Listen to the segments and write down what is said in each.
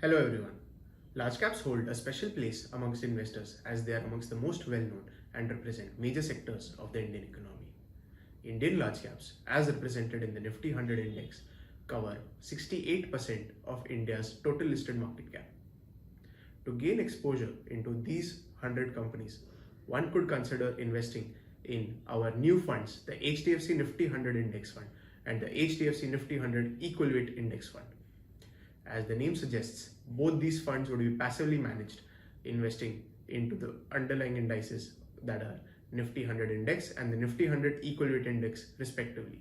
Hello everyone. Large caps hold a special place amongst investors as they are amongst the most well-known and represent major sectors of the Indian economy. Indian large caps, as represented in the Nifty 100 index, cover 68% of India's total listed market cap. To gain exposure into these 100 companies, one could consider investing in our new funds, the HDFC Nifty 100 Index Fund and the HDFC Nifty 100 Equal Weight Index Fund. As the name suggests, both these funds would be passively managed, investing into the underlying indices that are Nifty 100 Index and the Nifty 100 Equal Weight Index respectively.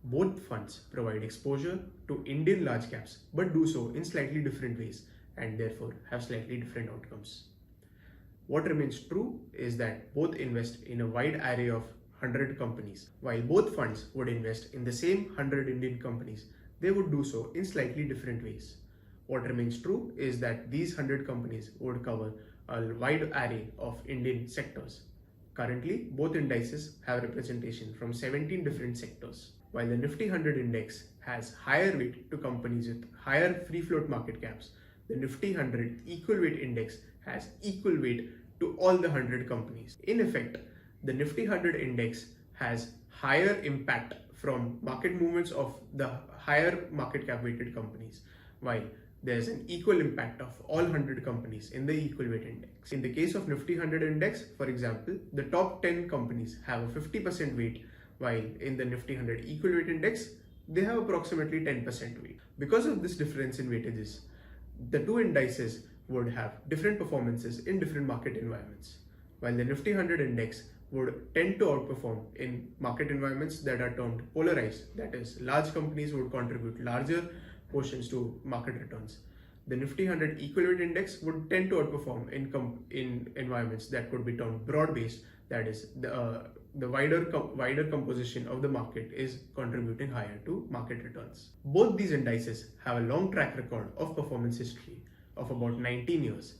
Both funds provide exposure to Indian large caps but do so in slightly different ways and therefore have slightly different outcomes. What remains true is that both invest in a wide array of 100 companies. While both funds would invest in the same 100 Indian companies, they would do so in slightly different ways. What remains true is that these 100 companies would cover a wide array of Indian sectors. Currently, both indices have representation from 17 different sectors. While the Nifty 100 index has higher weight to companies with higher free float market caps, the Nifty 100 Equal Weight Index has equal weight to all the 100 companies. In effect, the Nifty 100 index has higher impact from market movements of the higher market cap weighted companies, while there's an equal impact of all 100 companies in the equal weight index. In the case of Nifty 100 index, for example, the top 10 companies have a 50% weight, while in the Nifty 100 equal weight index, they have approximately 10% weight. Because of this difference in weightages, the two indices would have different performances in different market environments. While the Nifty 100 index would tend to outperform in market environments that are termed polarized, that is, large companies would contribute larger portions to market returns. The Nifty 100 Equal Weight Index would tend to outperform in environments that could be termed broad-based, that is, the wider composition of the market is contributing higher to market returns. Both these indices have a long track record of performance history of about 19 years.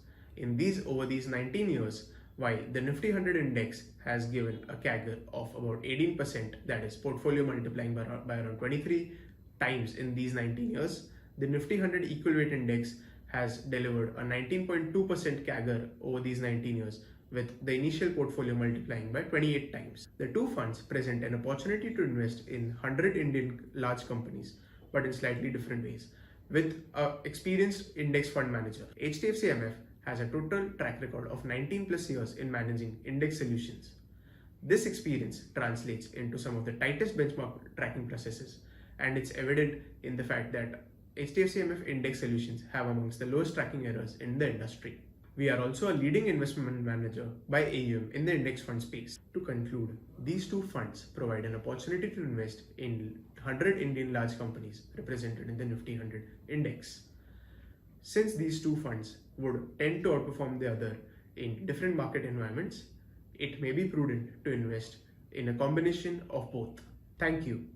Over these 19 years, while the Nifty 100 index has given a CAGR of about 18%, that is portfolio multiplying by around 23 times in these 19 years, the Nifty 100 Equal Weight Index has delivered a 19.2% CAGR over these 19 years, with the initial portfolio multiplying by 28 times. The two funds present an opportunity to invest in 100 Indian large companies, but in slightly different ways, with an experienced index fund manager. HDFC AMC has a total track record of 19 plus years in managing index solutions. This experience translates into some of the tightest benchmark tracking processes, and it's evident in the fact that HDFC AMC index solutions have amongst the lowest tracking errors in the industry. We are also a leading investment manager by AUM in the index fund space. To conclude, these two funds provide an opportunity to invest in 100 Indian large companies represented in the Nifty 100 index. Since these two funds would tend to outperform the other in different market environments, it may be prudent to invest in a combination of both. Thank you.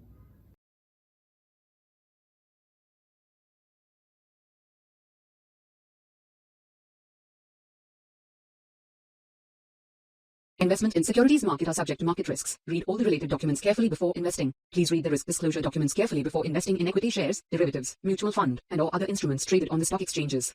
Investment in securities market are subject to market risks. Read all the related documents carefully before investing. Please read the risk disclosure documents carefully before investing in equity shares, derivatives, mutual fund, and or other instruments traded on the stock exchanges.